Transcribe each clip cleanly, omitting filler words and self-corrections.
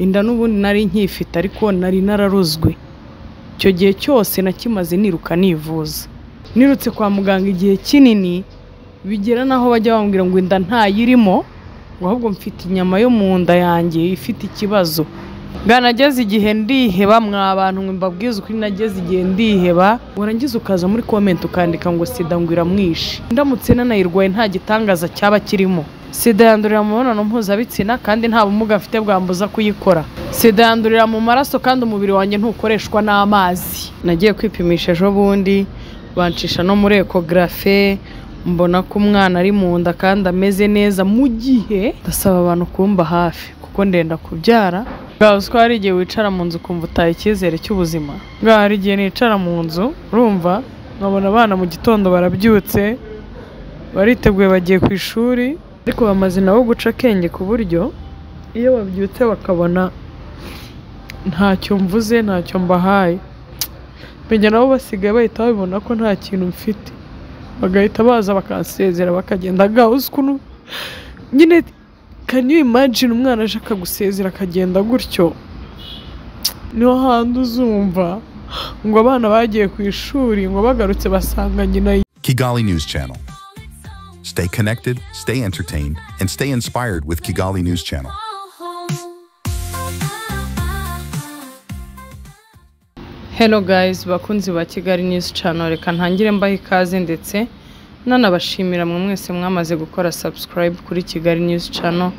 inda n'ubundi nari nkifite ariko nari nararuzwe. Icyo gihe cyose nakimaze niruka nivuza, nirutse kwa muganga igihe kinini, bigera naho bajya bambwira ngo inda ntayirimo, ahubwo mfite inyama yo mu nda yanjye ifite ikibazo. Nageze igihe ndiheba, mwa abantu ngo mbabwize uko nageze igihe ndiheba, warangiza ukaza muri comment ukandika ngo sida ngo iramwishe. Ndamutse nanayirwaye nta gitangaza cyaba kirimo. Sida yandurira mu mibonano mpuzabitsina kandi nta bumuga afite bwambuza kuyikora. Sida yandurira mu maraso kandi umubiri wanjye ntukoreshwa n'amazi. Nagiye kwipimisha ejo bundi, bancisha no muri ecographe, mbona ko umwana ari mu nda kandi ameze neza. Mu gihe ndasaba abantu kumba hafi kuko ndenda kubyara. Gaho hari igihe wicara mu nzu ukumva utaye icyizere cy'ubuzima. Gaho hari igihe nicara mu nzu urumva nkabona abana mu gitondo barabyutse bariteguye bagiye ku ishuri, ariko bamaze nabo guca akenge ku buryo iyo babyutse bakabona ntacyo mvuze, ntacyo mbahaye, mbega nabo basigaye bahita babibona ko nta kintu mfite, bagahita baza bakansezera bakagenda. Gaho ukuntu nyine, can you imagine umwana aje akagusezera akagenda gutyo? Niho handi uzumva ngo abana bagiye ku ishuri ngo bagarutse basanga nyina. Kigali News Channel. Stay connected, stay entertained, and stay inspired with Kigali News Channel. Hello guys, bakunzi ba Kigali News Channel, reka ntangire mbaha ikaze ndetse nanabashimira mwese mwamaze gukora subscribe kuri Kigali News Channel.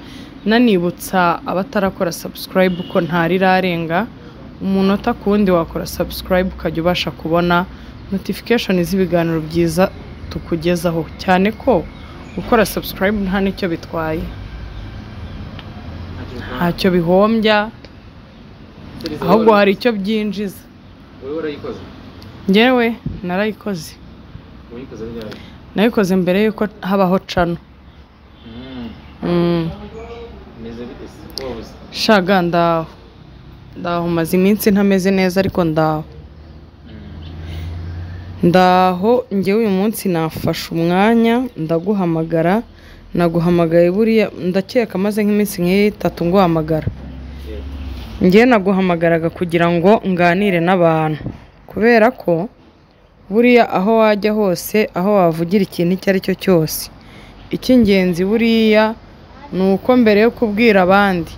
Nanibutsa abatarakora subscribe uko ntarirarenga umunota kundi wakora subscribe ukajya ubasha kubona notification z'ibiganiro byiza tukugezaho, cyane ko gukora subscribe nta nicyo bitwaye, ntacyo bihombya, ahubwo hari icyo byinjiza. Wowe warayikoze? Njyewe narayikoze. Wayikoze ryari? Nayikoze mbere yuko habaho channel. Neze bite se? Wowe Shaga ndaho maze iminsi ntameze neza ariko ndaho njyewe uyu munsi nafashe umwanya ndaguhamagara. Naguhamagaye buriya ndakeka maze nk'iminsi nk'itatu nguhamagara. Njye naguhamagaraga kugira ngo nganire n'abantu, kubera ko buriya aho wajya hose, aho wavugira ikintu icyo ari cyo cyose, icy'ingenzi buriya ni uko mbere yo kubwira abandi,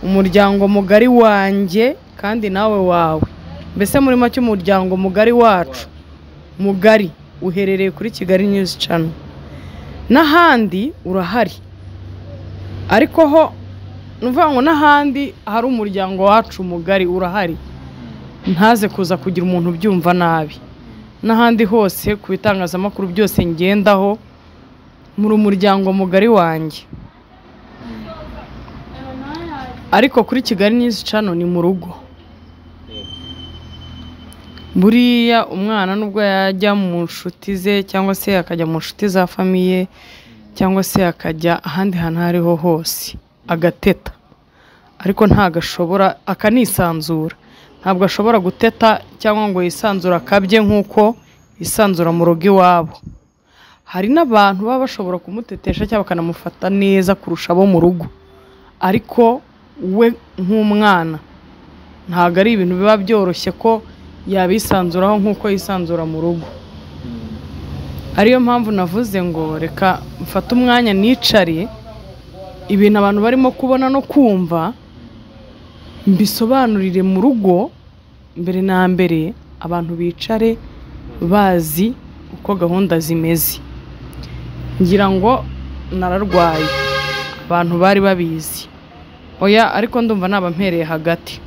umuryango mugari wanjye kandi nawe wawe, mbese muri make umuryango mugari wacu mugari uherereye kuri Kigali News Channel. N'ahandi urahari, ariko ho nuvuga ngo n'ahandi hari umuryango wacu mugari urahari, ntaze kuza kugira umuntu byumva nabi. N'ahandi hose ku bitangazamakuru byose ngendaho muri umuryango mugari wanjye, ariko kuri Kigali News Channel ni mu rugo. Buriya umwana nubwo yajya mu nshuti ze cyangwa se akajya mu nshuti za famiye cyangwa se akajya ahandi hantu hariho hose agateta, ariko ntago ashobora akanisanzura, ntabwo ashobora guteta cyangwa ngo yisanzura akabye nk'uko yisanzura mu rugo iwabo. Hari n'abantu baba bashobora kumutetesha cyangwa bakanamufata neza kurusha abo mu rugo, ariko we nk'umwana ntago ari ibintu biba byoroshye ko yabisanzuraho nk'uko yisanzura mu rugo. Ariyo mpamvu navuze ngo reka mfate umwanya nicare, ibintu abantu barimo kubona no kumva mbisobanurire mu rugo. Mbere na mbere abantu bicare bazi uko gahunda zimeze. Ngira ngo nararwaye, abantu bari babizi, oya ariko ndumva nabampereye hagati.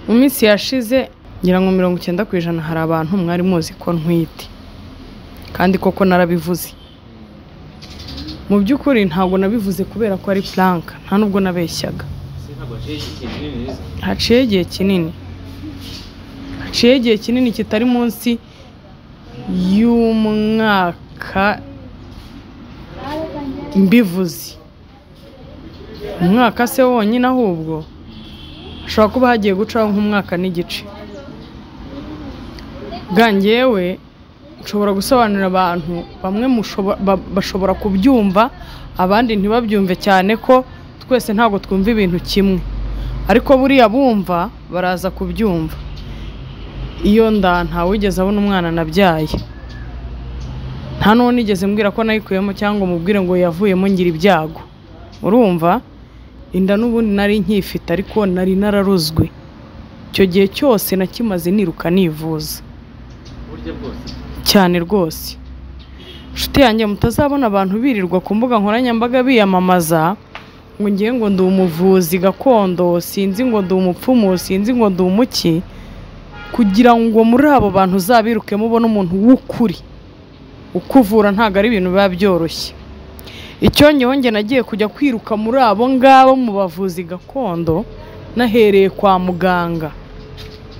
Mu minsi yashize ngira ngo 90% hari abantu mwari muzi ko ntwite, kandi koko narabivuze. Mu by'ukuri ntabwo nabivuze kubera ko ari plank, nta nubwo nabeshyaga. Haciye igihe kinini kitari munsi y'umwaka mbivuze. Umwaka se wonyine ahubwo ashobora kuba hagiye gucaho nk'umwaka n'igice. Bwangewe nshobora gusobanurira abantu bamwe bashobora kubyumva, abandi ntibabyumve, cyane ko twese ntabwo twumva ibintu kimwe, ariko buriya bumva baraza kubyumva. Iyo nda ntawigeze abona umwana nabyaye, nta n'uwo nigeze mbwira ko nayikuyemo cyangwa mubwire ngo yavuyemo ngira ibyago. Urumva, inda n'ubundi nari nkifite ariko nari nararuzwe. Icyo gihe cyose nakimaze niruka nivuza uburyo bwose cyane rwose. Nshuti yanjye, mutazabona abantu birirwa ku mbuga nkoranyambaga biyamamaza ngo ngiye ngo ndi umuvuzi gakondo, sinzi ngo ndi umupfumu, sinzi ngo ndi umuki, kugira ngo muri abo bantu uzabiruke mubone umuntu w'ukuri ukuvura. Ntabwo ari ibintu biba byoroshye. Icyongeho njye nagiye kujya kwiruka muri abo ngabo mu bavuzi gakondo, nahereye kwa muganga.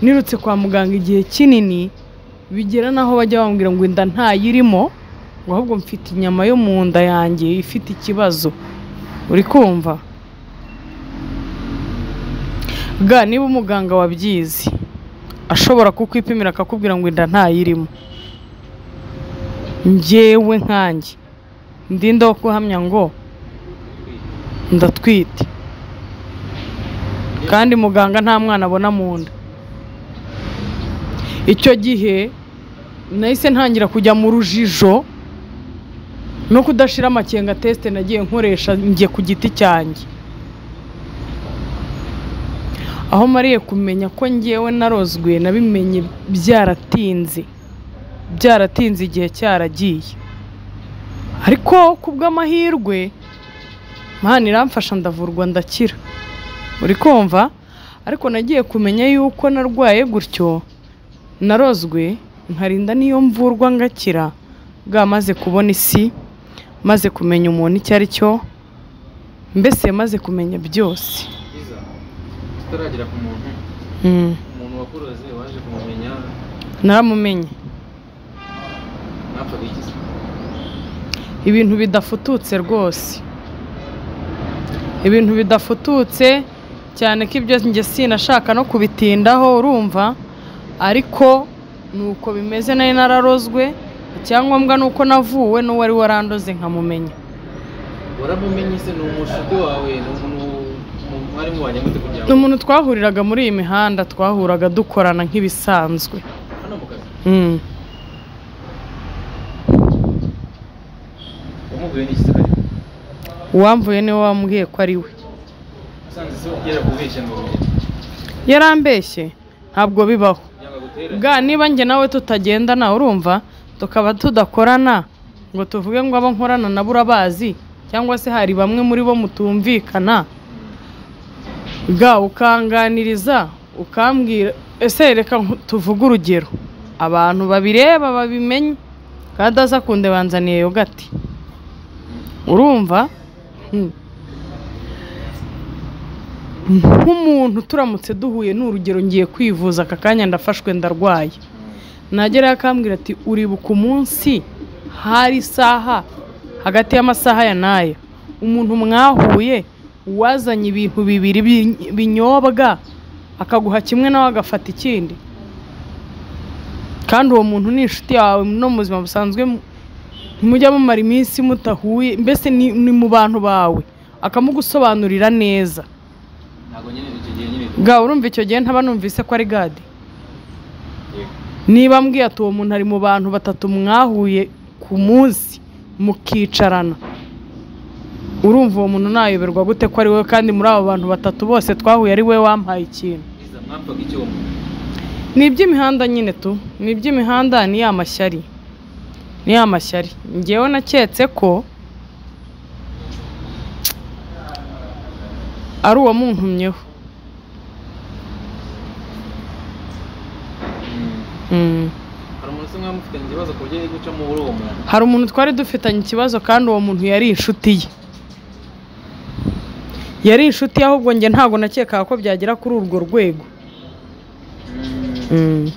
Nirutse kwa muganga igihe kinini, bigera naho bajya bambwira ngo inda ntayirimo, ngo ahubwo mfite inyama yo mu nda yanjye ifite ikibazo. Uri kumva? Ga niba umuganga wabyizi ashobora kukwipimira akakubwira ngo inda ntayirimo, njyewe nkanjye ndinde wo kuhamya ngo ndatwite, kandi muganga nta mwana abona mu nda. Icyo gihe nahise ntangira kujya mu rujijo no kudashira amakenga teste nagiye nkoresha njye ku giti cyanjye. Aho mariye kumenya ko ngewe narozwe, nabimenye byaratinze igihe cyaragiye, ariko kubw'amahirwe Imana iramfasha ndavurwa ndakira. Uri kumva? Ariko nagiye kumenya yuko narwaye gutyo, narozwe nkarinda niyo mvurwa ngakira, maze kubona isi, maze kumenya umuntu icyo ari cyo, mbese maze kumenya byose. tutaragera ku muntu wakuroze waje kumumenya. Naramumenye. Napfaga iki? Ibintu bidafututse rwose, ibintu bidafututse cyane ko ibyo njye sinashaka no kubitindaho. Urumva? Ariko nuko bimeze, nari nararozwe. Icyangombwa nuko navuwe n'uwari warandoze nkamumenya. Waramumenye se? Ni umushuti wawe? Ni umuntu mwari mubanye mute kugira ngo? Ni umuntu twahuriraga muri iyi mihanda, twahuraga dukorana nk'ibisanzwe. Hano mu kazi? Wamuvuye n'iki se kare? Uwamvuye niwe wambwiye ko ari we. Usanze se ugera kubeshya ngo yarambeshye? Ntabwo bibaho. yanga gutera? Niba njye nawe tutagendana, urumva, tukaba tudakorana ngo tuvuge ngo abo nkorana nabo urabazi, cyangwa se hari bamwe muri bo mutumvikana, ukanganiriza ukambwira, ese reka tuvuge urugero, abantu babireba babimenye, kandi aza kunde banzaniye yogati. Urumva? Nk'umuntu turamutse duhuye n'urugero ngiye kwivuza aka kanya ndafashwe ndarwaye, nagera akambwira ati uribuka umunsi hari isaha hagati y'amasaha ya naya umuntu mwahuye wazanye ibintu bibiri binyobwa akaguha kimwe nawe agafata ikindi, kandi uwo muntu ni inshuti yawe no mu buzima busanzwe ntimujya mumara iminsi mutahuye, mbese ni mu bantu bawe, akamugusobanurira neza. Ntabwo nyine icyo gihe nyine Urumva icyo gihe ntaba numvise ko ari gadi. Niba mbwiye ati uwo muntu ari mu bantu batatu mwahuye ku munsi mukicarana, urumva uwo muntu nayoberwa gute ko ari we, kandi muri abo bantu batatu bose twahuye ari we wampaye ikintu. mwapfaga icyo muntu? Ni iby'imihanda nyine ni iby'imihanda, ni ya mashyari, ni ya mashyari. Ngewe naketse ko ari uwo muntumyeho. Hari umuntu se mwamufitanye ikibazo ku buryo ari guca muri uwo muntu? Hari umuntu twari dufitanye ikibazo, kandi uwo muntu yari inshuti ye, yari inshuti ye, ahubwo njye ntabwo nakekaga ko byagera kuri urwo rwego. None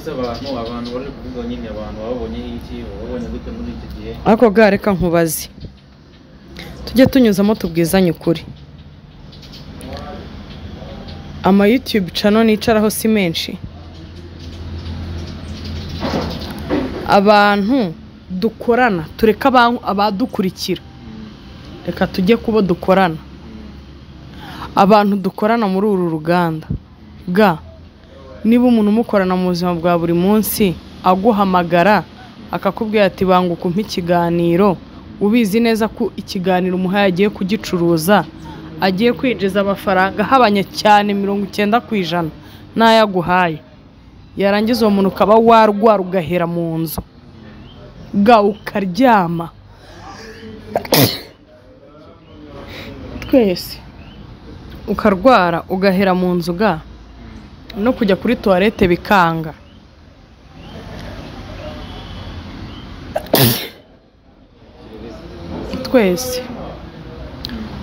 se abantu bari kuvuga nyine, abantu babonye iki, babonye gute muri iki gihe? Ariko reka nkubaze, tujye tunyuzamo tubwizanye ukuri. Ama YouTube channel nicaraho si menshi, abantu dukorana tureka abadukurikira reka tujye kubo dukorana abantu dukorana muri uru ruganda ga niba umuntu umukorana mu buzima bwa buri munsi aguhamagara akakubwira ati banguka umpe ikiganiro ubizi neza ko ikiganiro umuhaye agiye kugicuruza agiye kwinjiza amafaranga habanye cyane 90% n'ayaguhaye yarangiza uwo muntu ukaba warwara ugahera mu nzu ga ukaryama twese ukarwara ugahera mu nzu ga no kujya kuri toilette bikanga twese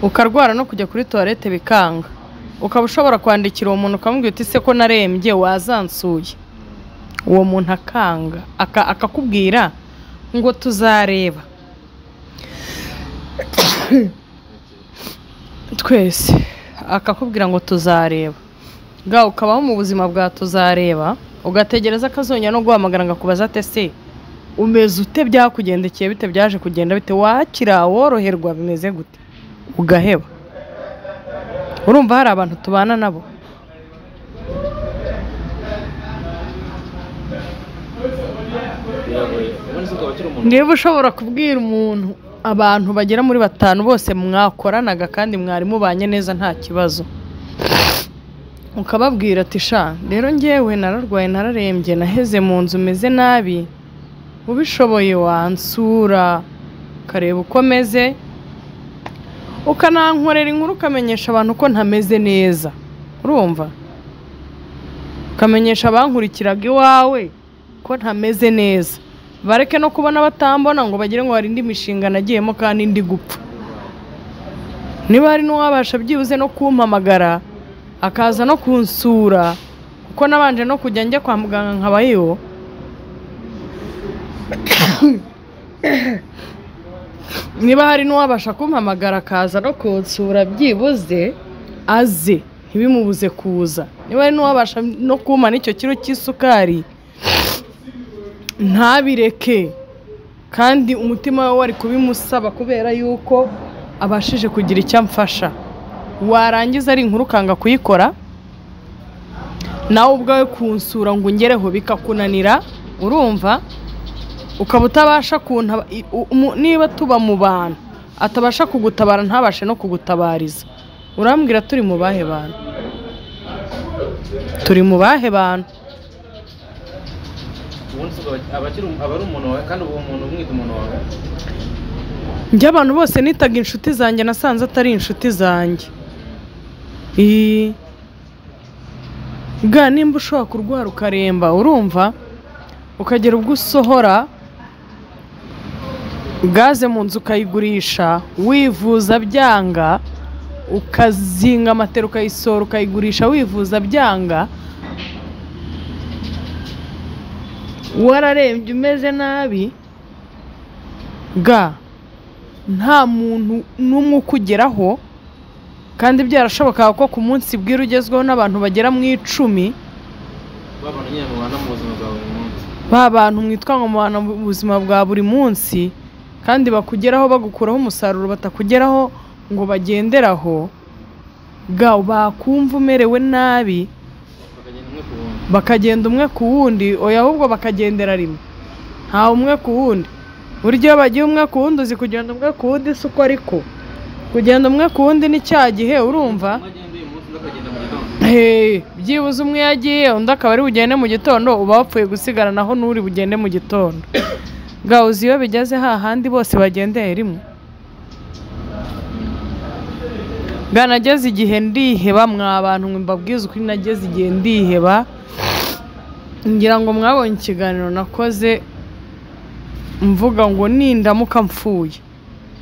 ukarwara no kujya kuri toilette bikanga ukaba ushobora kwandikira uwo muntu ukamubwira uti se ko narembye wazansuye uwo muntu akanga akakubwira ngo tuzareba twese akakubwira ngo tuzareba ga ukabaho mu buzima bwa tuzareba ugategereza akazongera no guhamagara ngakubaza ate se umeze ute byakugendekeye bite byaje kugenda bite wakira woroherwa bimeze gute ugaheba urumva hari abantu tubana nabo niba ushobora kubwira umuntu abantu bagera muri 5 bose mwakoranaga kandi mwari mubanye neza nta kibazo ukababwira ati sha rero ngewe nararwaye nararembye naheze mu nzu meze nabi ubishoboye wansura kareba uko meze ukanankorera inkuru ukamenyesha abantu ko ntameze neza urumva ukamenyesha abankurikiraga iwawe ko ntameze neza bareke no kubona batambona ngo bagire ngo hari indi mishinga nagiyemo kandi ndi gupfa niba hari n'uwabasha byibuze no kumpamagara akaza no kunsura kuko nabanje no kujya njya kwa muganga nkabayo niba hari n'uwabasha kumpamagara akaza no kunsura byibuze aze ntibimubuze kuza niba hari n'uwabasha no kumpa n'icyo kiro cy'isukari ntabireke kandi umutima we wari kubimusaba kubera yuko abashije kugira icyo amfasha warangiza ari inkuru ukanga kuyikora nawe ubwawe kunsura ngo ungereho bikakunanira urumva ukaba utabasha kuntaba niba tuba mu bantu atabasha kugutabara ntabashe no kugutabariza urambwira turi mu bahe bantu turi mu bahe bantu abari umuntu wawe kandi uwo muntu umwita umuntu wawe njye abantu bose nitaga inshuti zanjye nasanze atari inshuti zanjye ga nimba ushobora kurwara ukaremba urumva ukagera ubwo usohora gaze mu nzu ukayigurisha wivuza byanga ukazinga amatera ukayisohora ukayigurisha wivuza byanga wararembye umeze nabi ga nta muntu n'umwe ukugeraho kandi byarashoboka ko ku munsi bwira ugezweho n'abantu bagera mu 10 ba bantu mwitwa ngo mubana mu buzima bwa buri munsi kandi bakugeraho bagukuraho umusaruro batakugeraho ngo bagenderaho ga bakumva umerewe nabi bakagenda umwe ku wundi oya ahubwo bakagendera rimwe nta umwe ku wundi buryo bagiye umwe ku wundi uzi kugenda umwe ku wundi si uko ariko kugenda umwe ku wundi ni cya gihe urumva byibuze umwe yagiye undi akaba ari bugende mu gitondo uba wapfuye gusigaranaho n'uri bugende mu gitondo ga uzi iyo bigeze hahandi bose bagendeye rimwe ga nageze igihe ndiheba mwabantu mbabwiza uko nageze igihe ndiheba ngira ngo mwabonye ikiganiro nakoze mvuga ngo nindamuka mfuye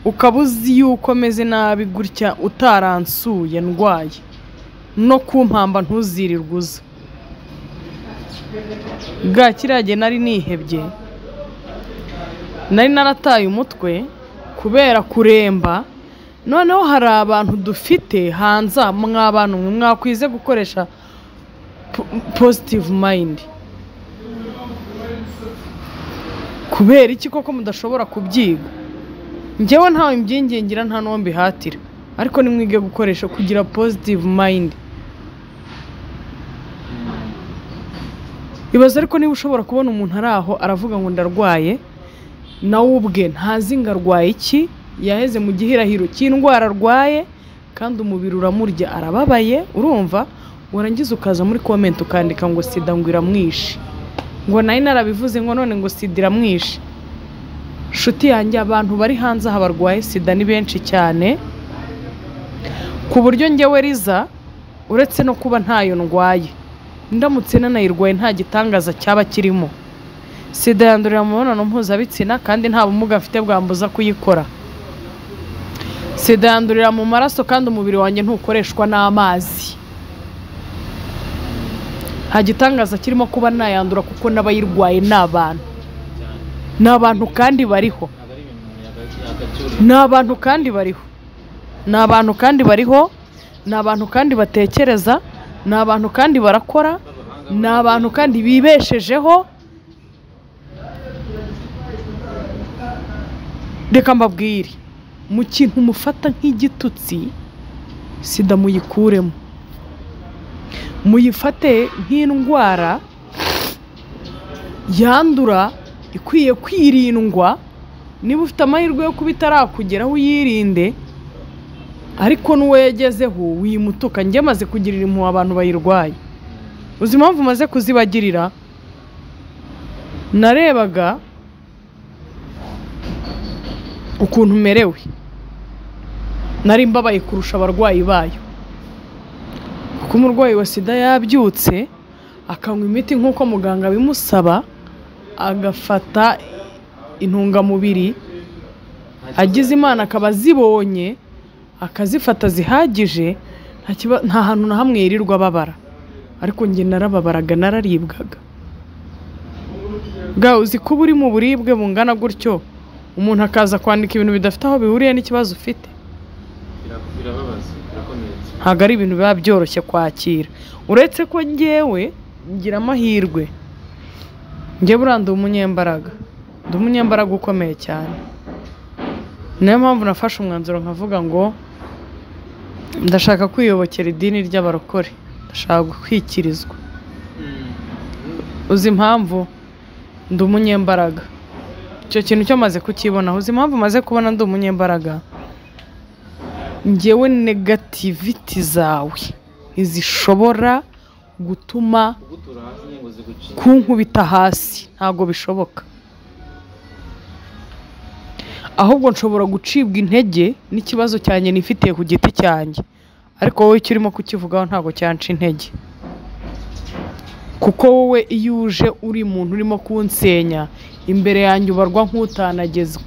ukaba uzi yuko meze nabi gutya utaransuye ndwaye no kumpamba ntuzirirwe uza ga kiriya nari nihebye nari narataye umutwe kubera kuremba noneho hari abantu dufite hanze mw'abantu mwakwize gukoresha positive mind kubera iki koko mudashobora kubyiga njyewe ntawe mbyingingira nta n'uwo mbihatira ariko nimwige gukoresha kugira positive mind. Ibaza ariko niba ushobora kubona umuntu ari aho aravuga ngo ndarwaye nawe ubwe ntazi ngo arwaye iki, yaheze mu gihirahiro cy'indwara arwaye kandi umubiri uramurya arababaye, urumva warangiza ukaza muri comment ukandika ngo sida ngo iramwishe, ngo nayo narabivuze ngo none ngo sida iramwishe. Shuti yanjye abantu bari hanze aha barwaye sida ni benshi cyane ku buryo njyewe Riza uretse no kuba ntayo ndwaye ndamutse nanayirwaye nta gitangaza cyaba kirimo. Sida yandurira mu mibonano mpuzabitsina kandi nta bumuga mfite bwambuza kuyikora. Sida yandurira mu maraso kandi umubiri wanjye ntukoreshwa n'amazi. Nta gitangaza kirimo kuba nayandura kuko n'abayirwaye ni abantu kandi bariho. Ni abantu kandi bariho. Ni abantu kandi bariho. Ni abantu kandi batekereza. Ni abantu kandi barakora. Ni abantu kandi bibeshejeho. Reka mbabwire mu kintu mufata nk'igitutsi sida muyikuremo, muyifate nk'indwara yandura ikwiye kwirindwa. Niba ufite amahirwe yo kuba itarakugeraho uyirinde, ariko n'uwo yagezeho wimutuka. Njye maze kugirira impuhwe abantu bayirwaye. Uzi impamvu maze kuzibagirira? Narebaga ukuntu merewe, nari mbabaye kurusha abarwayi bayo. Kuko umurwayi wa sida yabyutse akanywa imiti nk'uko muganga bimusaba, agafata intungamubiri agize Imana akaba zibonye akazifata zihagije, nta hantu na hamwe yirirwa babara. Ariko njye narababaraga, nararibwaga. Bwa uzi kuba uri mu buribwe bungana gutyo umuntu akaza kwandika ibintu bidafite aho bihuriye n'ikibazo ufite, ntabwo ari ibintu biba byoroshye kwakira. Uretse ko njyewe ngira amahirwe, njye buranda umunyembaraga, ndi umunyembaraga ukomeye cyane. Niyo mpamvu nafashe umwanzuro nkavuga ngo ndashaka kwiyobokera idini ry'abarokore, ndashaka kwikirizwa. Uzi impamvu? Ndi umunyembaraga. Icyo kintu cyo maze kukibona. Uzi impamvu maze kubona ndi umunyembaraga? Njyewe negativity zawe ntizishobora gutuma kunkubita hasi, ntabwo bishoboka. Ahubwo nshobora gucibwa intege n'ikibazo cyanjye nifitiye ku giti cyanjye, ariko wowe icyo urimo kukivugaho ntabwo cyanca intege. Kuko wowe iyo uje uri muntu urimo kunsenya imbere yanjye ubarwa nk'utahageze.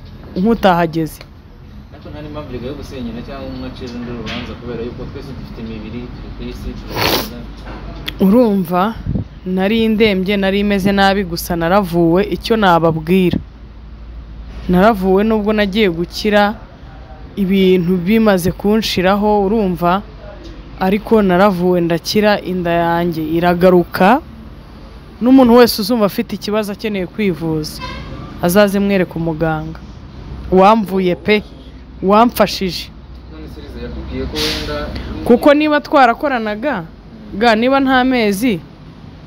Ariko nta n'impamvu yo gusenyera cyangwa umwacira undi rubanza kubera yuko twese dufite imibiri, turi ku isi, turagenda. Urumva nari ndembye, nari imeze nabi, gusa naravuwe. Icyo nababwira, naravuwe nubwo nagiye gukira ibintu bimaze kunshiraho, urumva, ariko naravuwe ndakira. Inda yanjye iragaruka. N'umuntu wese uzumva afite ikibazo akeneye kwivuza azaze mwereka umuganga wamvuye pe, wamfashije. Kuko niba twarakoranaga niba nta mezi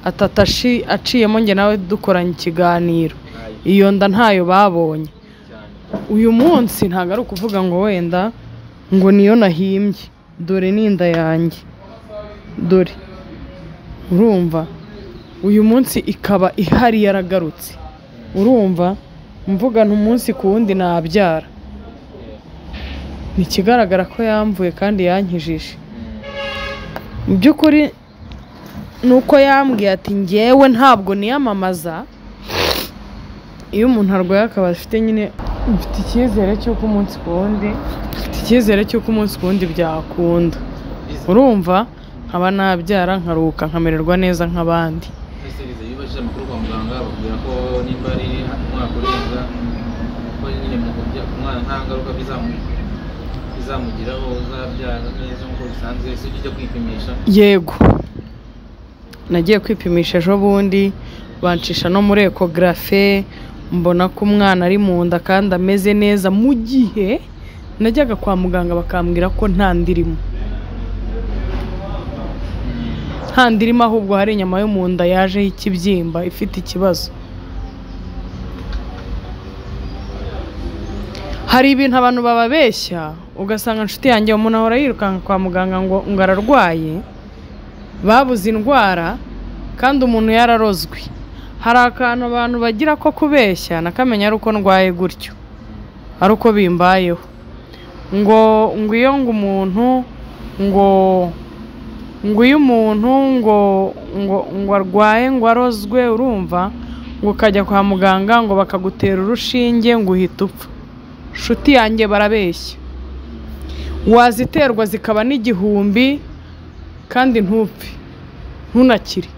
atatu aciyemo njye nawe dukoranye ikiganiro, iyo nda ntayo babonye. Uyu munsi ntabwo ari ukuvuga ngo wenda ngo niyo nahimbye. Dore n'inda yanjye, dore, urumva, uyu munsi ikaba ihari yaragarutse. Urumva, mvuga umunsi ku wundi nabyara. Nikigaragara ko yamvuye kandi yankijije. Mu by'ukuri nuko yambwiye ati njyewe ntabwo niyamamaza. Iyo umuntu arwaye akaba afite nyine, mfite icyizere cy'uko umunsi ku wundi byakunda. Urumva, nkaba nabyara nkaruhuka nkamererwa neza nk'abandi. Amakuru kwa muganga bakubwira ko nimba ari umwaka urenga ko nyine umwana nta ngaruka bizamugiraho, uzabyara neza nk'uko bisanzwe. Ese ujya kwipimisha? Yego, nagiye kwipimisha ejo bundi, bancisha no muri ecographe, mbona ko umwana ari mu nda kandi ameze neza, mu gihe najyaga kwa muganga bakambwira ko nta ndirimo, nta ndirimo, ahubwo hari inyama yo mu nda yajeho ikibyimba ifite ikibazo. Hari ibintu abantu bababeshya, ugasanga inshuti yanjye umuntu ahora yirukanka kwa muganga ngo ararwaye, babuze indwara kandi umuntu yararozwe. Hari akantu abantu bagira ko kubeshya, nakamenya ari uko ndwaye gutyo, ari uko bimbayeho, ngo iyo ngo umuntu ngo iyo umuntu ngo arwaye ngo arozwe, urumva, ngo ukajya kwa muganga ngo bakagutera urushinge ngo uhita upfa. Inshuti yanjye barabeshya, waziterwa zikaba n'igihumbi kandi ntupfe, ntunakire,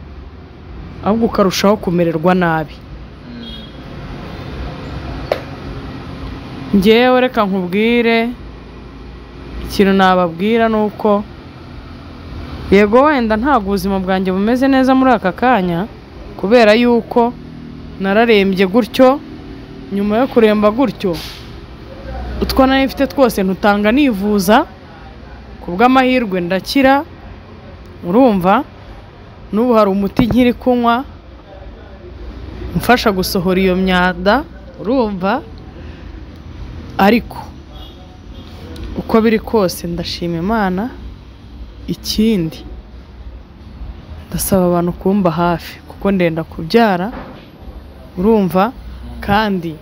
ahubwo ukarushaho kumererwa nabi. Njyewe reka nkubwire ikintu nababwira, ni uko yego wenda ntabwo ubuzima bwanjye bumeze neza muri aka kanya, kubera yuko nararembye gutyo. Nyuma yo kuremba gutyo, utwo nari mfite twose ntutanga nivuza, ku bw'amahirwe ndakira, urumva. N'ubu hari umuti nkiri kunywa umfasha gusohora iyo myanda, urumva. Ariko uko biri kose ndashima Imana. Ikindi ndasaba abantu kumba hafi, kuko ndenda kubyara, urumva, kandi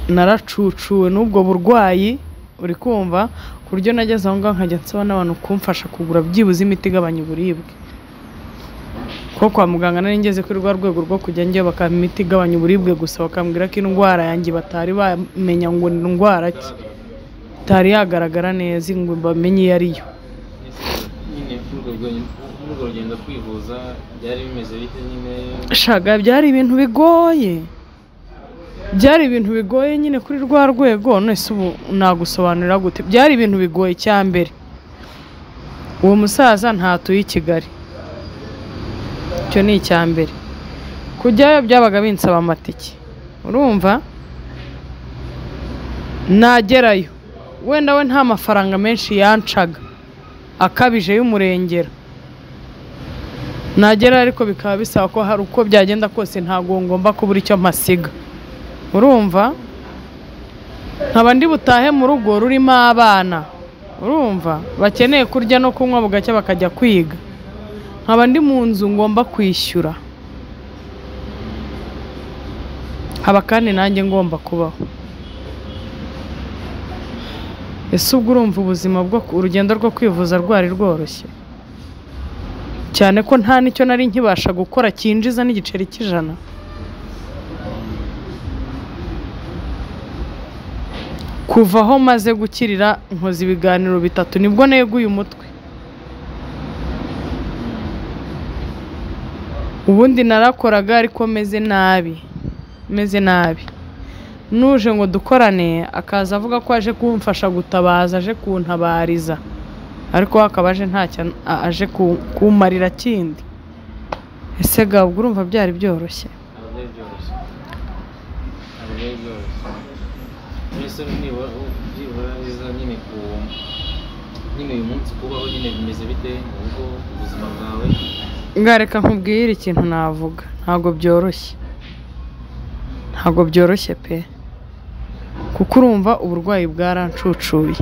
naracucuwe n'ubwo burwayi, uri kumva, ku buryo nageze aho ngaho nkajya nsaba n'abantu kumfasha kugura byibuze imiti igabanya uburibwe. Kuko kwa muganga nari ngeze kuri rwa rwego rwo kujya njyewe bakampa imiti igabanya uburibwe gusa, bakambwira ko indwara yanjye batari bamenya ngo ni indwara ki, itari yagaragara neza ngo bamenye iyo ariyo. Urwo rugendo kwivuza byari bimeze bite nyine? Shaga byari ibintu bigoye nyine kuri rwa rwego. Nese ubu nagusobanurira gute? Byari ibintu bigoye. Cyambere, uwo musaza ntatuye i Kigali, icyo ni icyambere. Kujyayo byabaga binsaba amatike, urumva. Nagerayo wenda we nta mafaranga menshi yancaga akabije y'umurengera, nagera ariko bikaba bisaba ko hari uko byagenda kose ntago ngomba kubura icyo mpasiga, urumva. Nkaba ndi butahe mu rugo rurimo abana, urumva, bakeneye kurya no kunywa bugacya bakajya kwiga. Nkaba ndi mu nzu ngomba kwishyura, haba kandi nanjye ngomba kubaho. Ese ubwo urumva ubuzima urugendo rwo kwivuza rwari rworoshye? Cyane ko nta nicyo nari nkibasha gukora cyinjiza n'igiceri cy'ijana. Kuva aho maze gukirira nkoze ibiganiro 3 nibwo neguye umutwe. Ubundi narakoraga ariko meze nabi. Nuje ngo dukorane akaza avuga ko aje kumfasha gutabaza, aje kuntabariza, ariko akabaje ntacyo aje kumarira kindi. Ese ga ubwo urumva byari byoroshye? Mbese niba biza nyine uyu munsi kubaho nyine bimeze bite ubwo ubuzima bwawe? Ngareka nkubwire ikintu navuga, ntago byoroshye pe, kuko urumva uburwayi bwarancucuye,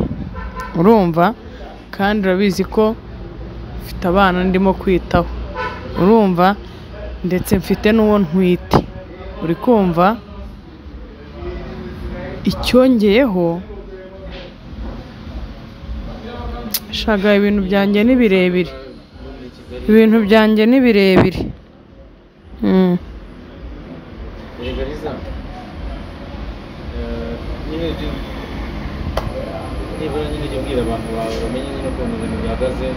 urumva, kandi urabizi ko mfite abana ndimo kwitaho, urumva, ndetse mfite n'uwo ntwite, uri kumva. Icyongeyeho shaga ibintu byanjye ni birebire, nibura nyine jya ubwira abantu bawe bamenye nyine ukuntu ibintu bihagaze.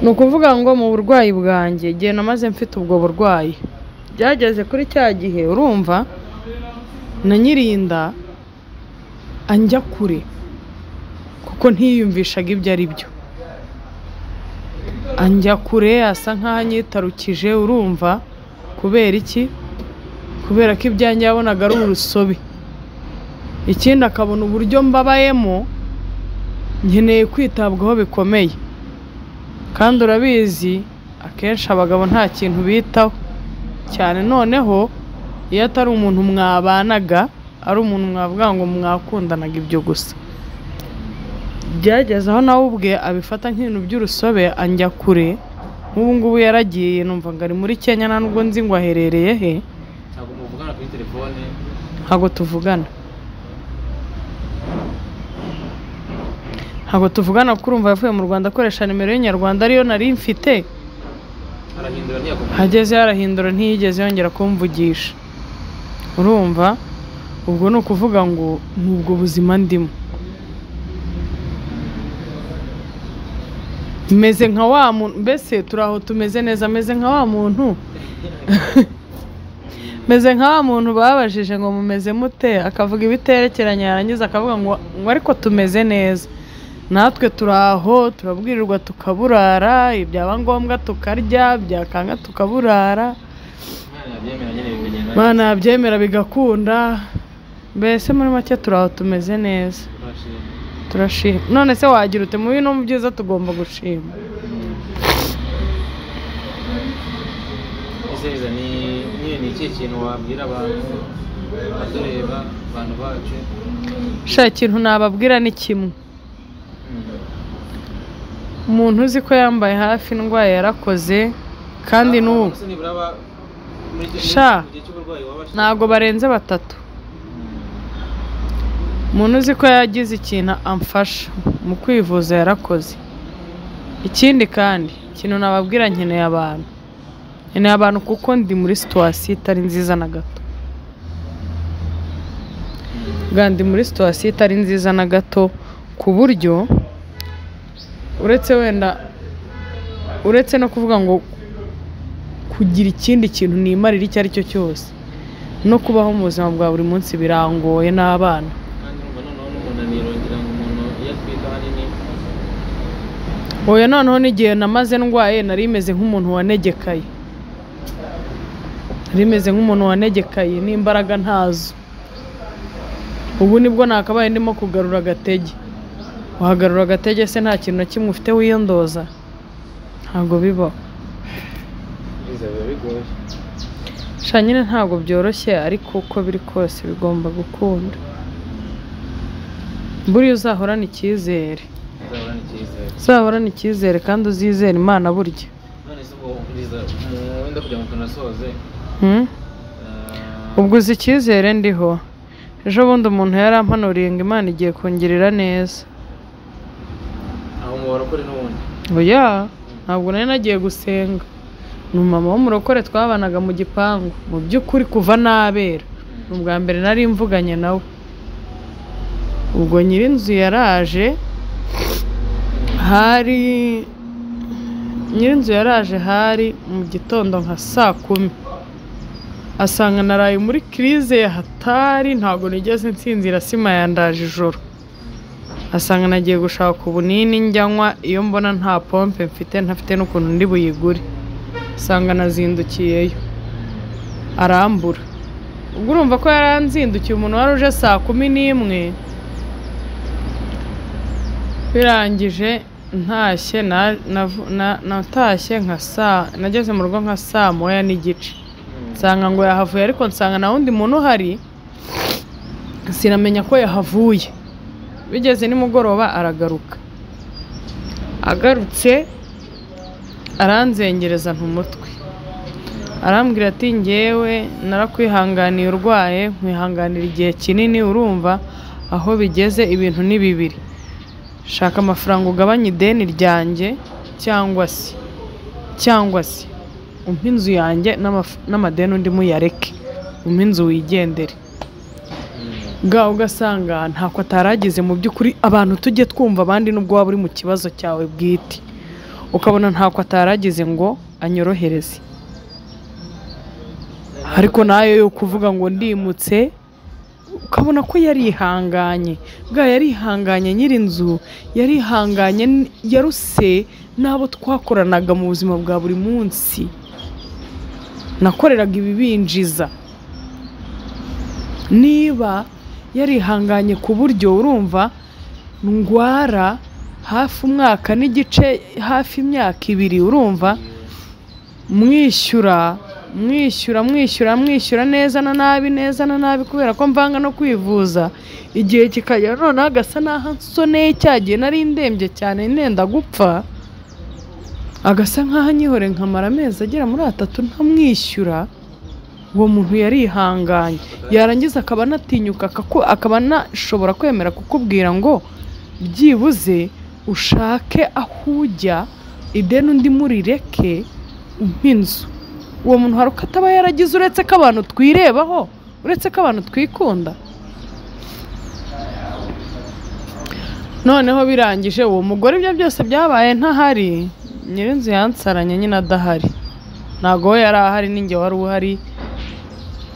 Ni ukuvuga ngo mu burwayi bwanjye, igihe namaze mfite ubwo burwayi, byageze kuri cya gihe, urumva, na nyirinda anjya kure kuko ntiyumvishaga ibyo ari byo. Anjya kure asa nk'aho anyitarukije, urumva, ku kubera iki? Kubera ko ibyanjye yabonaga ari urusobe. Ikindi akabona uburyo mbabayemo nkeneye kwitabwaho bikomeye. Kandi urabizi akenshi abagabo nta kintu bitaho cyane, noneho iyo atari umuntu mwabanaga, ari umuntu mwavuga ngo mwakundanaga ibyo gusa. Byageze aho nawe ubwe abifata nk'ibintu by'urusobe anjya kure. Nk'ubu ngubu yaragiye, numva ngo ari muri Kenya, nta nubwo nzi ngo aherereye he. ntabwo muvugana kuri telefone? Ntabwo tuvugana. Ntabwo tuvugana kuko urumva yavuye mu Rwanda akoresha nimero y'inyarwanda ariyo nari mfite. Arahindura ntiyakubwira? Hageze yarahindura, ntiyigeze yongera kumvugisha. Urumva? Ubwo ni ukuvuga ngo n'ubwo buzima ndimo. Meze nka wa muntu, mbese turaho tumeze neza, meze nka wa muntu. Meze nka wa muntu babajije ngo mumeze mute, akavuga ibiterekeranye yarangiza akavuga ngo ariko tumeze neza. Natwe turaho turabwirirwa tukaburara, ibyaba ngombwa tukarya, byakanga tukaburara. Mana yabyemera bigakunda. Mbese muri make turaho tumeze neza. Turashima. None se wagira ute? Mu bintu byiza tugomba gushima. Ese ni iki kintu wabwira abantu batureba, abantu bacu? Sha ikintu nababwira ni kimwe. Umuntu uzi ko yambaye hafi indwaye yarakoze, kandi n'ubu sha ntabwo barenze 3. Umuntu uzi ko yagize ikintu amfasha mu kwivuza yarakoze. Ikindi kandi ikintu nababwira, nkeneye abantu kuko ndi muri situation itari nziza na gato. Ndi muri situation itari nziza na gato ku buryo uretse no kuvuga ngo kugira ikindi kintu nimarira icyo ari cyo cyose, no kubaho mu buzima bwa buri munsi birangoye n'abana. Oya, noneho n'igihe namaze ndwaye nari meze nk'umuntu wanegekaye. N'imbaraga ntazo. Ubu nibwo nakabaye ndimo kugarura agatege. Wahagarura agatege se nta kintu na kimwe ufite wiyondoza? Ntabwo bibaho. Sha nyine ntabwo byoroshye, ariko uko biri kose bigomba gukunda. Buriya uzahorana icyizere. Uzahorana icyizere kandi uzizere Imana burya. None se ubwo wenda kujya mu tunasoze. Ubwo uzi icyizere ndiho. Ejo bundi umuntu yarampanuriye ngo Imana igiye kungirira neza. Aho mu barokore n'ubundi? Oya, ntabwo nari nagiye gusenga. Ni umumama w'umurokore twabanaga mu gipangu. Mu by'ukuri kuva nabera, ni ubwa mbere nari mvuganye nawe. Ubwo nyirinzu yaraje hari mu gitondo nka 10:00. Asanga naraye muri crise ya hatari, ntabwo nigeze nsinzira, sima yandaje ijoro. Asanga nagiye gushaka ubunini njyanywa, iyo mbona nta pompe mfite, ntafite n'ukuntu ndi buyigure. Asanga nazindukiyeyo arambura. Ubwo urumva ko yaranzindukiye umuntu wari uje 11:00. Birangije ntashye natashye nageze mu rugo nka 1:30. Nsanga ngo yahavuye, ariko nsanga na wundi muntu uhari, sinamenya ko yahavuye. Bigeze nimugoroba aragaruka. Agarutse aranzengereza ntumutwe. Arambwira ati ngewe narakwihanganiye urwaye, nkwihanganira igihe kinini, urumva aho bigeze ibintu ni bibiri. Shaka amafaranga ugabanye ideni ryanjye, cyangwa se umpa inzu yanjye n'amadeni undi muyareke, umpa inzu wigendere. Ugasanga ntako ataragize mu by'ukuri. Abantu tujye twumva abandi nubwo waba uri mu kibazo cyawe bwite, ukabona ntako ataragize ngo anyorohereze. Ariko nayo yo kuvuga ngo ndimutse, ukabona ko yarihanganye. Yarihanganye nyirinzu, yarihanganye, yaruse n'abo twakoranaga mu buzima bwa buri munsi. nakoreraga ibibinjiza. Niba yarihanganye ku buryo urumva ndwara hafi umwaka n'igice, hafi imyaka 2, urumva mwishyura neza na nabi kubera ko mvanga no kwivuza, igihe kikajya noneho agasa n'aho nsoneye cyagiye nari ndembye cyane nenda gupfa, agasa nk'aho anyihore nkamara amezi agera muri 3 ntamwishyura. Uwo muntu yarihanganye, yarangiza akaba anatinyuka akaba anashobora kwemera kukubwira ngo byibuze ushake aho ujya ideni undi murireke umpe inzu. Uwo muntu hari uko ataba yaragize, uretse ko abantu twirebaho, uretse ko abantu twikunda. Noneho birangije uwo mugore ibyo byose byabaye ntahari, nyirinzu yansaranye nyine adahari, ntago we yari ahari, ninjye wari uhari,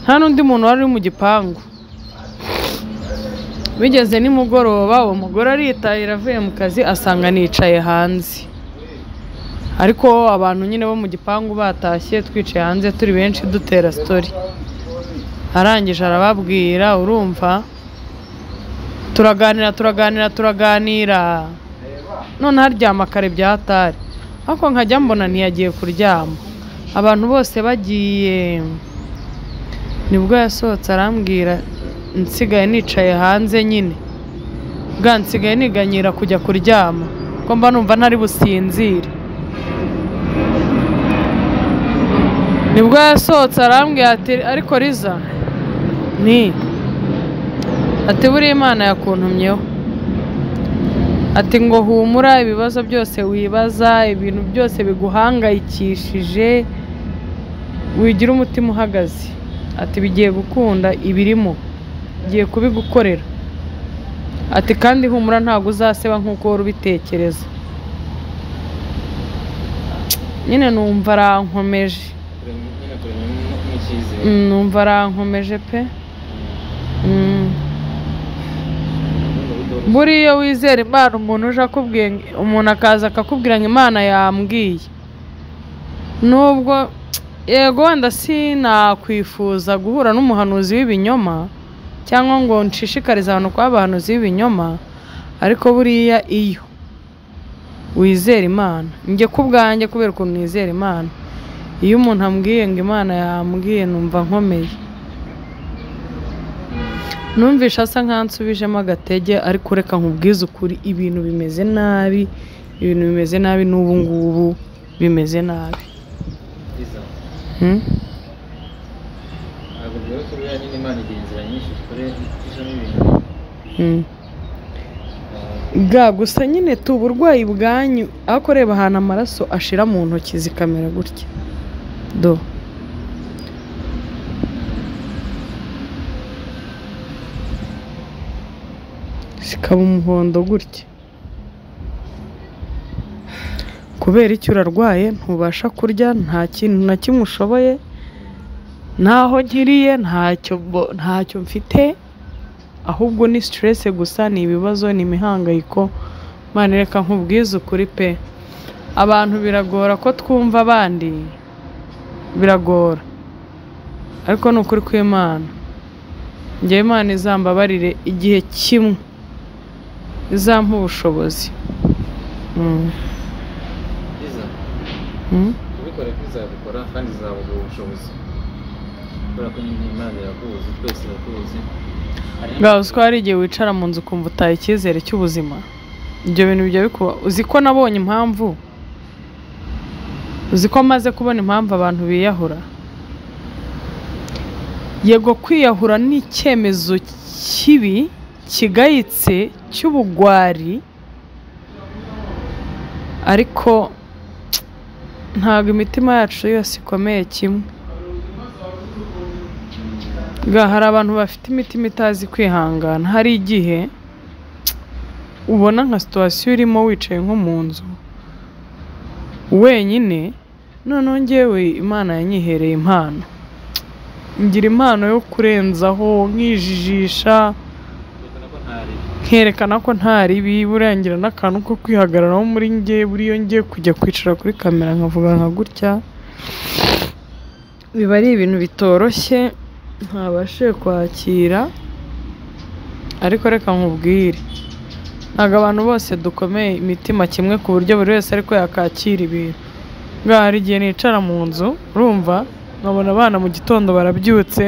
nta n'undi muntu wari mu gipangu. Bigeze nimugoroba uwo mugore aritahira avuye mu kazi asanga nicaye hanze, ariko abantu nyine bo mu gipangu batashye, twicaye hanze turi benshi dutera story. Arangije arababwira, urumva turaganira none haryama kare byatari, ariko nkajya mbona ntiyagiye kuryama, abantu bose bagiye. Nibwo yasohotse arambwira nsigaye nicaye hanze nyine, nsigaye niganyira kujya kuryama ko mba numva ntari businzire. Nibwo yasohotse arambwira ati ariko Riza ati buriya Imana yakuntumyeho, ati ngo humura, ibibazo byose wibaza, ibintu byose biguhangayikishije, wigira umutima uhagaze, ati bigiye gukunda, ibirimo giye kubigukorera, ati kandi humura ntabwo uzaseba nk'uko wari ubitekereza. Nyine numva arankomeje, numva arankomeje pe. Buriya wizera Imana, umuntu uje akubwiye, umuntu akaza akakubwira ngo Imana yambwiye, nubwo yego wenda sinakwifuza guhura n'umuhanuzi w'ibinyoma cyangwa ngo nshishikarize abantu kuba abahanuzi b'ibinyoma, ariko buriya iyo wizera Imana, njye kubwanjye kubera ukuntu nizera Imana, iyo umuntu ambwiye ngo Imana yambwiye numva nkomeye. Numvisha asa nkansubijemo agatege, ariko reka nkubwize ukuri, ibintu bimeze nabi, n'ubu ngubu bimeze nabi. Gusa nyine uburwayi bwanyu, aho reba ahantu amaraso ashira mu ntoki zikamera gutya zikaba umuhondo gutya. Kubera icyo urarwaye, ntubasha kurya, nta kintu na kimwe ushoboye, ntaho nkiriye, ntacyo mfite, ahubwo ni stress gusa, ni ibibazo, ni imihangayiko. Mana reka nkubwize ukuri pe, abantu biragora ko twumva abandi, biragora, ariko ni ukuri kw'Imana. Njye Imana izambabarire igihe kimwe, izampa ubushobozi. kubikora bizabikora kandi zabuga ubushobozi, kubera ko Imana irakuzi, twese irakuzi. Ngaho uzi ko hari igihe wicara mu nzu ukumva utaye icyizere cy'ubuzima, ibyo bintu bijya bikuba. Uzi ko nabonye impamvu, uzi ko maze kubona impamvu abantu biyahura. Yego kwiyahura ni icyemezo kibi kigayitse cy'ubugwari, ariko ntabwo imitima yacu yose ikomeye kimwe. Hari abantu bafite imitima itazi kwihangana. Hari igihe ubona nka situation urimo wicaye nko mu nzu wenyine, noneho njyewe Imana yanyihereye impano, ngira impano yo kurenzaho, nkijijisha, nkerekana ko ntari burangira n'akantu ko kwihagararaho muri njye. Buriyo ngiye kujya kwicara kuri kamera nkavuga nka gutya, biba ari ibintu bitoroshye ntabashe kwakira, ariko reka nkubwire ntabwo abantu bose dukomeye imitima kimwe ku buryo buri wese ariko yakakira ibintu. Ngaho hari igihe nicara mu nzu urumva nkabona abana mu gitondo barabyutse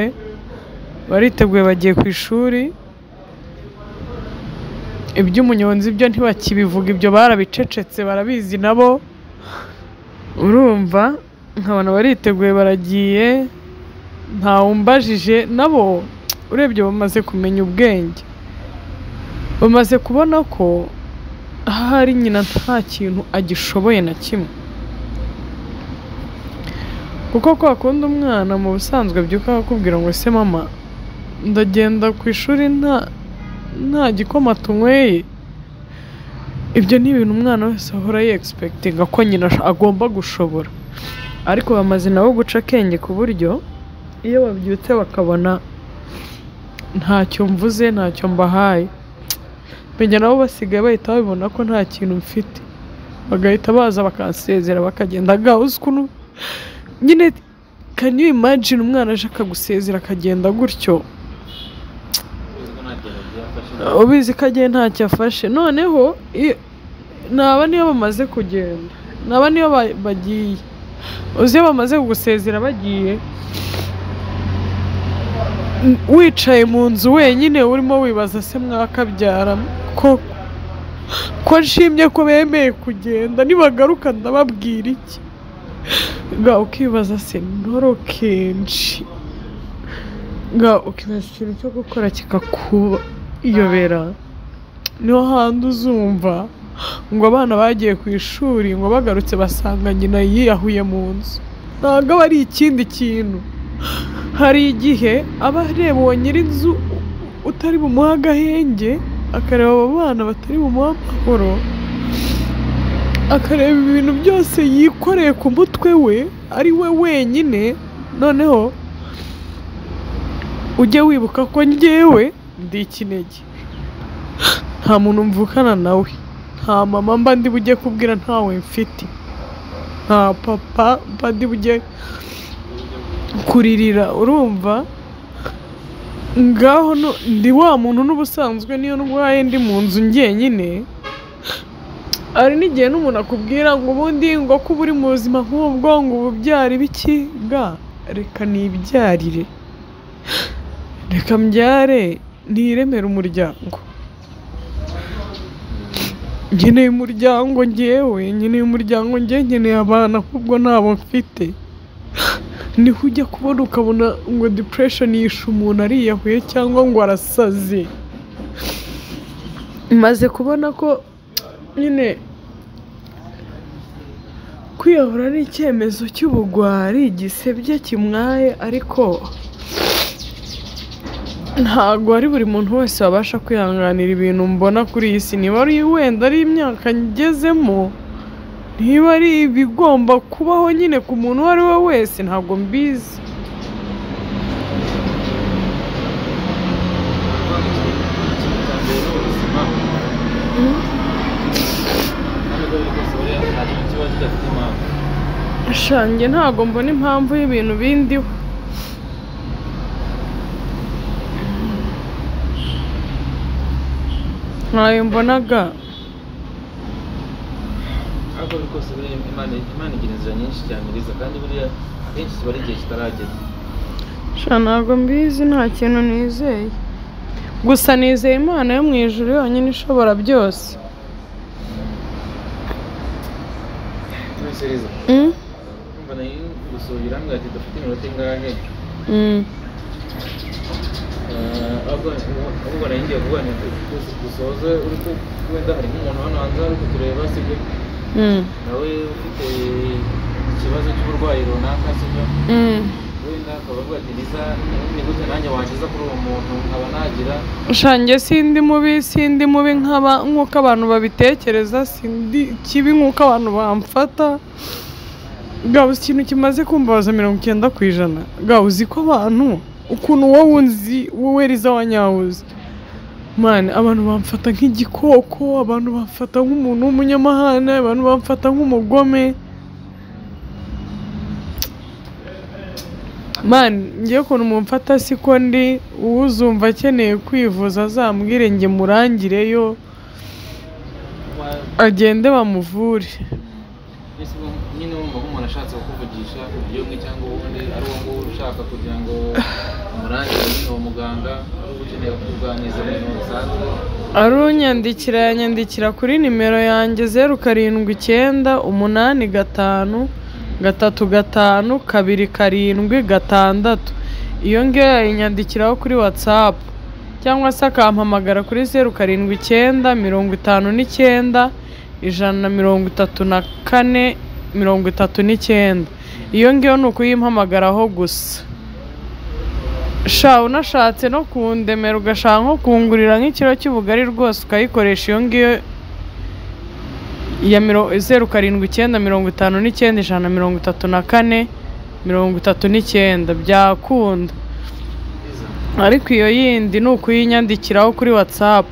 bariteguye bagiye ku ishuri, iby'umunyonzi byo ntibakibivuga, ibyo barabicecetse barabizi nabo urumva, nkabona bariteguye baragiye ntawumbajije, nabo urebye bamaze kumenya ubwenge, bamaze kubona ko ahari nyina nta kintu agishoboye na kimwe, kuko kwa kundi umwana mu busanzwe abyuka akakubwira ngo ese mama ndagenda ku ishuri nta gikoma tunyweye, ibyo ni ibintu umwana wese ahora yegispekitinga ko nyina agomba gushobora, ariko bamaze nabo guca akenge ku buryo iyo babyutse bakabona ntacyo mvuze ntacyo mbahaye, mbega nabo basigaye bahita babibona ko nta kintu mfite, bagahita baza bakansezera bakagenda. Uzi ukuntu nyine, can you imagine umwana aje akagusezera akagenda gutyo, ubizi ko agiye ntacyo afashe. Noneho naba niyo bamaze kugenda, naba niyo bagiye, uzi iyo bamaze kugusezera bagiye, wicaye mu nzu wenyine urimo wibaza se mwakabyara ko nshimye ko bemeye kugenda, nibagaruka ndababwira iki? Ukibaza se ntoro kenshi, ukibaza ikintu cyo gukora kikakuyobera, niho handi uzumva ngo abana bagiye ku ishuri ngo bagarutse basanga nyina yiyahuye mu nzu. Ntabwo aba ari ikindi kintu, hari igihe aba areba uwo nyir'inzu utari bumuhe agahenge, akareba abo bana batari bumuhe amahoro, akareba ibintu byose yikoreye ku mutwe we ari we wenyine. Noneho ujye wibuka ko njyewe ndi ikinege, nta muntu mvukana nawe, nta mama mba ndi bujye kubwira ntawe mfite, nta papa mba ndi bujye kuririra, urumva? Ngaho ndi wa muntu n'ubusanzwe niyo ndwaye ndi mu nzu njyenyine, hari n'igihe n'umuntu akubwira ngo ubundi ngo ko uba uri mu buzima nk'ubwo ngo ububyare biki, reka nibyarire, reka mbyare ntiremere umuryango. Nkeneye umuryango njyewe, nkeneye umuryango nkeneye abana ahubwo ntabo mfite. Niho ujya kubona ukabona ngo depression yishe umuntu ariyahuye cyangwa ngo arasaze. Maze kubona ko nyine kwiyahura ari icyemezo cy'ubugwari gisebye kimwaye, ariko ntabwo ari buri muntu wese wabasha kwihanganira ibintu mbona kuri iyi si. Niba ari wenda ari imyaka ngezemo, niba ari ibigomba kubaho nyine ku muntu uwo ari we wese, ntabwo mbizi. Shange ntabwo mbona impamvu y'ibintu bindiho. Ntayo mbonaga. ariko rwose buriya Imana igira inzira nyinshi cyane iriza, kandi buriya akenshi kiba ari igihe kitaragera. Ntabwo mbizi, nta kintu nizeye, gusa nizeye Imana yo mu ijuru yonyine ishobora byose. Seriza kumva nayo gusubira mbwa ati dufite iminota ingahe? ahubwo nayo ngiye kuvuga nti dusoze, uri wenda hari nk'umuntu hano hanze ari kutureba sibyo, nawe ufite ikibazo cy'uburwayi runaka sibyo, wenda akaba avuga ati Liza ni gute nanjye wankiza kuri uwo muntu nkaba nagira. Shange sindi mubi nk'uko abantu babitekereza, sindi kibi nk'uko abantu bamfata. Gawe ikintu kimaze kumbabaza 90%. Gawe uzi ko abantu ukuntu wowe unzi, wowe Liza wanyawuzi, mani abantu bamfata nk'igikoko, abantu bamfata nk'umuntu w'umunyamahane, abantu bamfata nk'umugome. man ngiye ukuntu mumfata siko ndi uzumva akeneye kwivuza azambwire njye murangireyo agende bamuvure. nyine wumva ko umuntu ashatse kukuvugisha uburyo bumwe cyangwa ubundi ari uwo nguwo ushaka kugira ngo umurangire nyine uwo muganga ari ukeneye kukuganiriza mu bintu bisanzwe arunyandikira yanyandikira kuri nimero yanjye 0785352776 iyo ngiyo yayinyandikiraho kuri WhatsApp cyangwa se akampamagara kuri 0759 134 iyo ngiyo ni ukuyimpamagaraho gusa. Sha unashatse no kundemera ugashaka nko kungurira nk'ikiro cy'ubugari rwose ukayikoresha iyo ngiyo ya 0759 byakunda. Ariko iyo yindi ni ukuyinyandikiraho kuri WhatsApp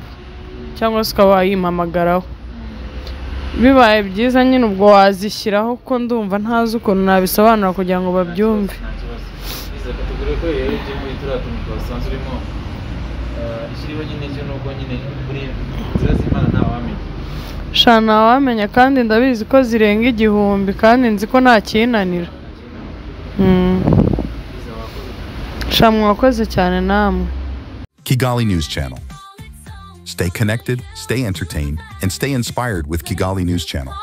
cyangwa se ukaba wayimpamagaraho. Bibaye byiza nyine ubwo wazishyiraho ko ndumva ntazi ukuntu nabisobanura kugira ngo babyumve. katugure ko rero ibyo muri turatuntu twasanze urimo ikiriho nyine cyo nuko nyine muri inzira z'Imana ntawamenya. Sha ntawamenya kandi ndabizi ko zirenga 1000 kandi nzi ko nta kinanira. Sha mwakoze cyane namwe. Kigali News Channel. Stay connected, stay entertained, and stay inspired with Kigali News Channel.